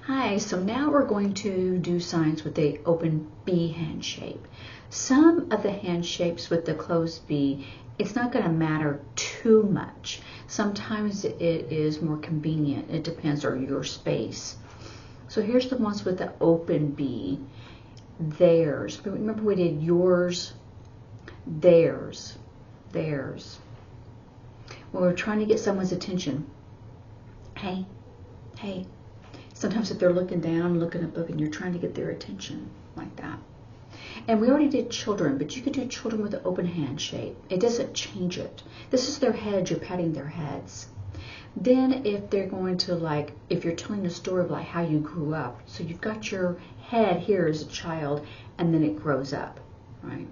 Hi, so now we're going to do signs with the open B hand shape. Some of the hand shapes with the closed B, it's not going to matter too much. Sometimes it is more convenient. It depends on your space. So here's the ones with the open B. Theirs. Remember we did yours, theirs, theirs. When we're trying to get someone's attention. Hey, hey. Sometimes if they're looking down, looking up, and you're trying to get their attention, like that. And we already did children, but you could do children with an open hand shape. It doesn't change it. This is their head, you're patting their heads. Then if they're going to, like, if you're telling a story of like how you grew up, so you've got your head here as a child, and then it grows up, right?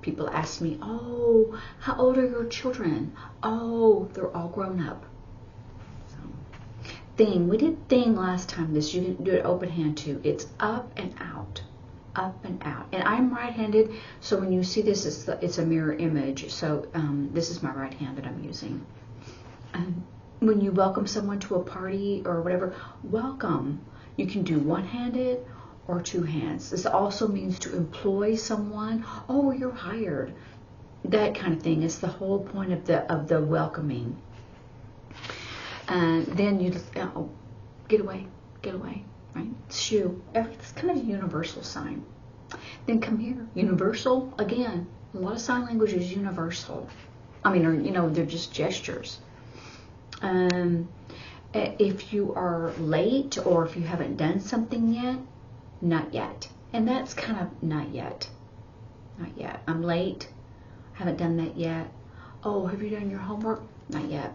People ask me, oh, how old are your children? Oh, they're all grown up. Thing. We did thing last time. This you can do it open hand too. It's up and out, up and out. And I'm right-handed, so when you see this, it's a mirror image. So this is my right hand that I'm using. When you welcome someone to a party or whatever, welcome. You can do one-handed or two hands. This also means to employ someone. Oh, you're hired. That kind of thing. It's the whole point of the welcoming. And then you just, oh, get away, right? Shoo. It's kind of a universal sign. Then come here. Universal, again, a lot of sign language is universal. I mean, or, you know, they're just gestures. If you are late or if you haven't done something yet, not yet. And that's kind of not yet. Not yet. I'm late. Haven't done that yet. Oh, have you done your homework? Not yet.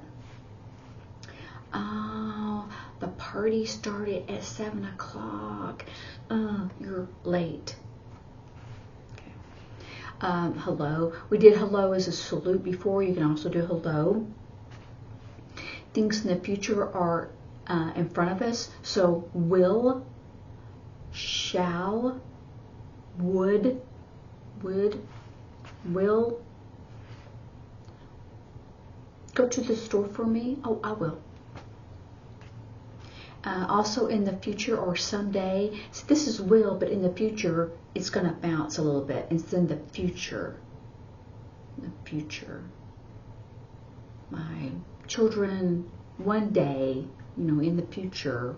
Oh, the party started at 7 o'clock. You're late. Okay. Hello. We did hello as a salute before. You can also do hello. Things in the future are in front of us. So will, shall, would, will. Go to the store for me. Oh, I will. Also in the future or someday. So this is will, but in the future, it's going to bounce a little bit. It's in the future. The future. My children one day, you know, in the future,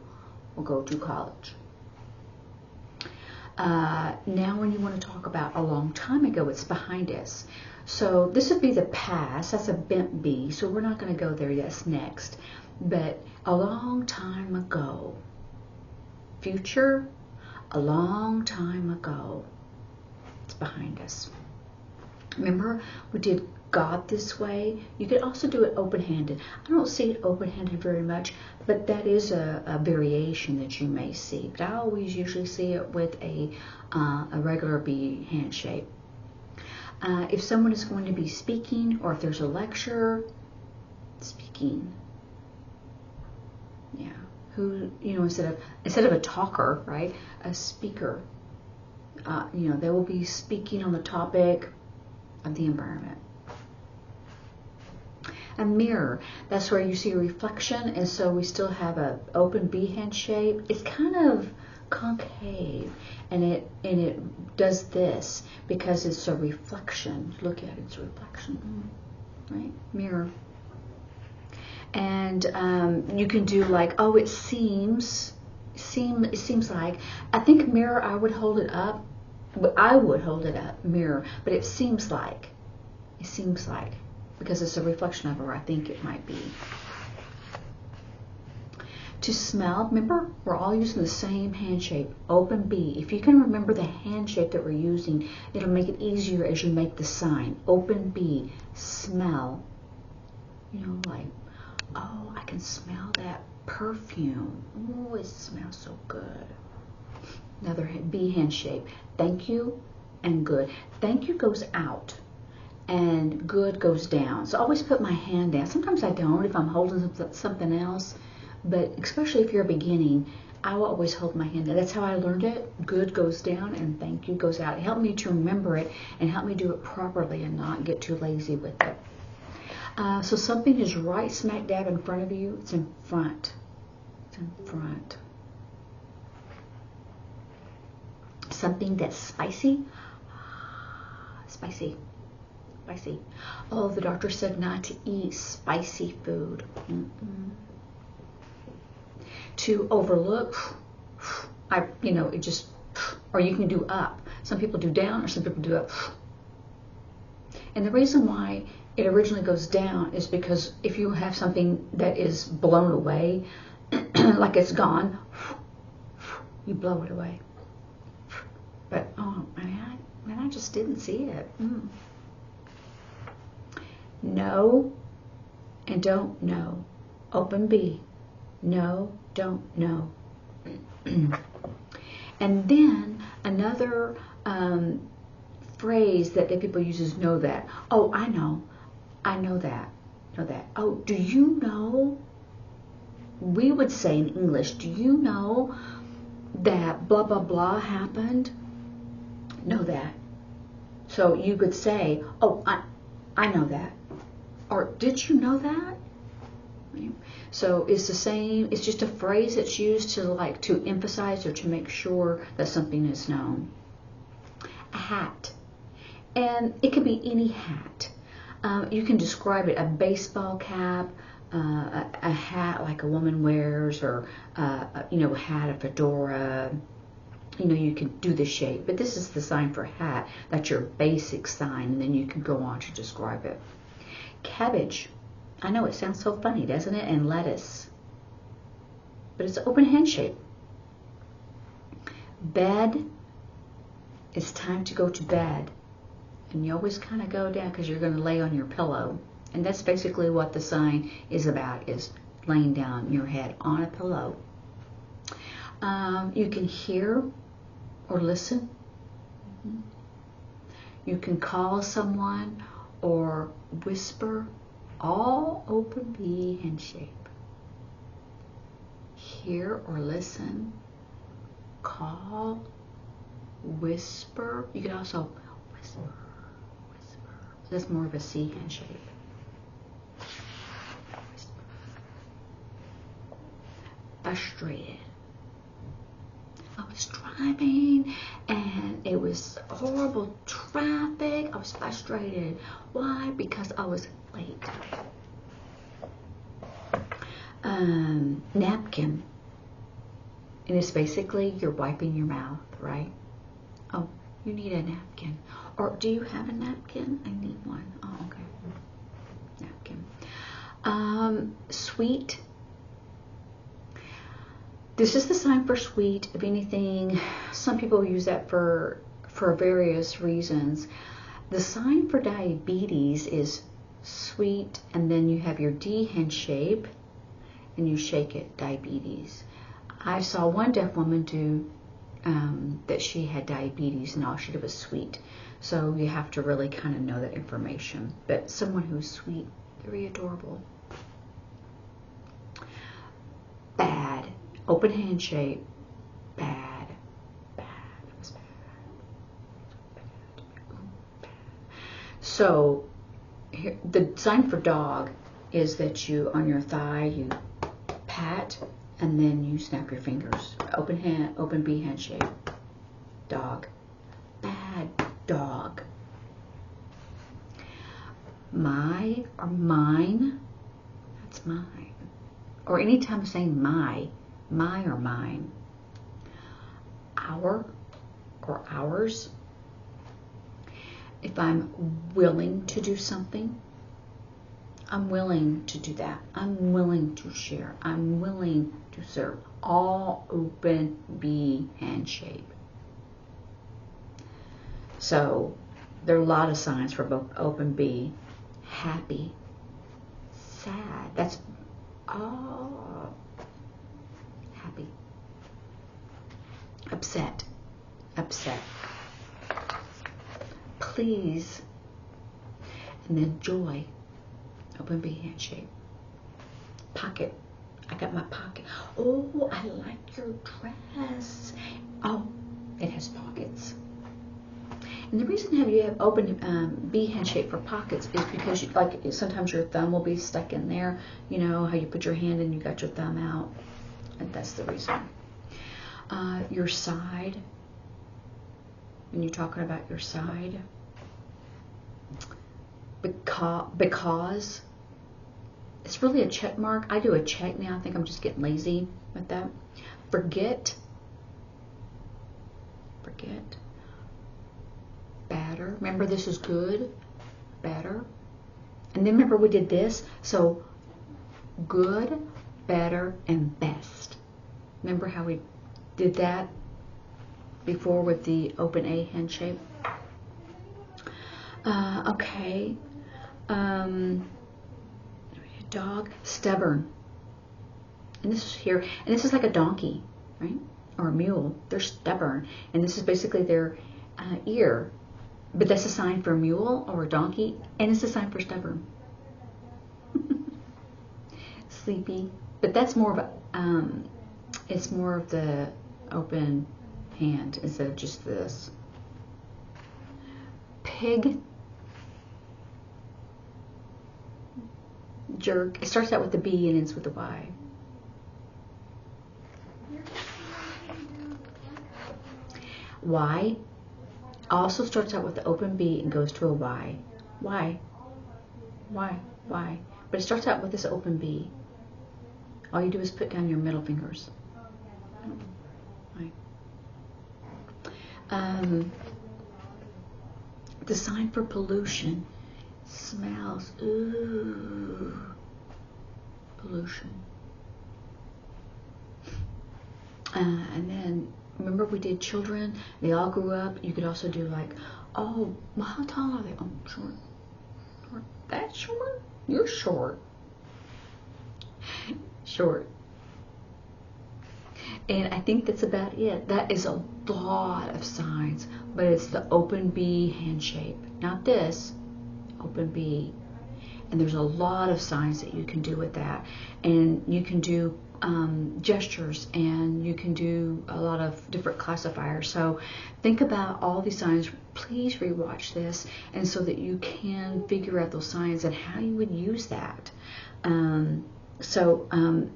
will go to college. Now when you want to talk about a long time ago, it's behind us. So this would be the past. That's a bent B, so we're not going to go there. Yes, next. But a long time ago. Future, a long time ago. It's behind us. Remember, we did God this way. You could also do it open-handed. I don't see it open-handed very much, but that is a variation that you may see. But I always usually see it with a regular B hand shape. If someone is going to be speaking, or if there's a lecture, speaking. Yeah, who, you know, instead of a talker, right, a speaker. You know, they will be speaking on the topic of the environment. A mirror, that's where you see a reflection, and so we still have a open B hand shape. It's kind of concave, and it does this because it's a reflection. Look at it, it's a reflection, right? Mirror. And you can do like, oh, it seems like. I think mirror, I would hold it up. Mirror, but it seems like. Because it's a reflection of her, I think it might be. To smell, remember, we're all using the same hand shape, open B. If you can remember the hand shape that we're using, it'll make it easier as you make the sign. Open B, smell. You know, like, oh, I can smell that perfume. Oh, it smells so good. Another B hand shape. Thank you and good. Thank you goes out and good goes down. So I always put my hand down. Sometimes I don't if I'm holding something else, but especially if you're beginning, I will always hold my hand down. That's how I learned it. Good goes down and thank you goes out. It helped me to remember it and help me do it properly and not get too lazy with it. So something is right smack dab in front of you. It's in front. What's in front? Something that's spicy. Spicy. Spicy. Oh, the doctor said not to eat spicy food. To overlook, it just, or you can do up. Some people do down, or some people do up. And the reason why it originally goes down is because if you have something that is blown away, like it's gone, you blow it away. But, oh, man, I just didn't see it. No and don't know. Open B. No, don't know. And then another phrase that people use is know that. Oh, I know. I know that. Know that. Oh, do you know? We would say in English, do you know that blah, blah, blah happened? Know that. So you could say, oh, I know that. Or did you know that? So it's the same. It's just a phrase that's used to emphasize or to make sure that something is known. A hat. And it could be any hat. You can describe it, a baseball cap, a hat like a woman wears, or a hat, a fedora. You can do the shape, but this is the sign for hat. That's your basic sign, and then you can go on to describe it. Cabbage. I know it sounds so funny, doesn't it? And lettuce. But it's an open hand shape. Bed. It's time to go to bed. And you always kind of go down because you're going to lay on your pillow. And that's basically what the sign is about, is laying down your head on a pillow. You can hear or listen. You can call someone or whisper. All open B hand shape. Hear or listen. Call. Whisper. You can also whisper. That's more of a C hand shape. Frustrated. I was driving and it was horrible traffic. I was frustrated. Why? Because I was late. Napkin. And it's basically you're wiping your mouth, right? Oh, you need a napkin. Or do you have a napkin? I need one. Oh, okay. Napkin. Sweet. This is the sign for sweet. If anything, some people use that for various reasons. The sign for diabetes is sweet, and then you have your D hand shape, and you shake it, diabetes. I saw one deaf woman do that she had diabetes, and all she did was sweet. So you have to really kind of know that information. But someone who's sweet, very adorable. Bad. Open hand shape. Bad. Bad. It was bad. Bad. So here, the sign for dog is that you, on your thigh, you pat and then you snap your fingers. Open B hand shape. Dog. Bad dog. My or mine. That's mine. Or anytime I'm saying my or mine. Our or ours. If I'm willing to do something, I'm willing to do that. I'm willing to share. I'm willing to serve. All open B hand shape. So there are a lot of signs for both open B. Happy. Sad. That's happy. Upset. Upset. Please. And then joy. Open B hand shape. Pocket. I got my pocket. Oh, I like your dress. Oh, it has pockets. And the reason you have open B hand shape for pockets is because sometimes your thumb will be stuck in there. You know how you put your hand and you got your thumb out. And that's the reason. Your side, when you're talking about your side, because it's really a check mark. I do a check now. I think I'm just getting lazy with that. Forget. Better. Remember, this is good. Better. And then remember we did this. So good, better, and best. Remember how we did that before with the open A handshape? Okay. Dog, stubborn. And this is here, and this is like a donkey, right? Or a mule. They're stubborn. And this is basically their ear. But that's a sign for a mule or a donkey, and it's a sign for stubborn. Sleepy. But that's more of a, it's more of the open hand instead of just this. Pig. Jerk. It starts out with the B and ends with the Y. Y also starts out with the open B and goes to a Y. Y. But it starts out with this open B. All you do is put down your middle fingers. The sign for pollution. Smells. Ooh. Pollution. And then, remember we did children? They all grew up. You could also do like, oh, well, how tall are they? Oh, short. Short. That short? You're short. Short. And I think that's about it. That is a lot of signs, but it's the open B handshape. Not this, open B. And there's a lot of signs that you can do with that. And you can do gestures, and you can do a lot of different classifiers. So think about all these signs. Please rewatch this, and so that you can figure out those signs and how you would use that.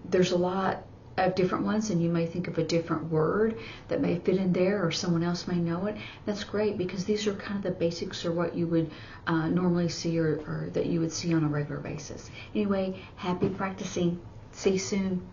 There's a lot of different ones, and you may think of a different word that may fit in there, or someone else may know it. That's great, because these are kind of the basics, or what you would normally see, or that you would see on a regular basis. Anyway, happy practicing. See you soon.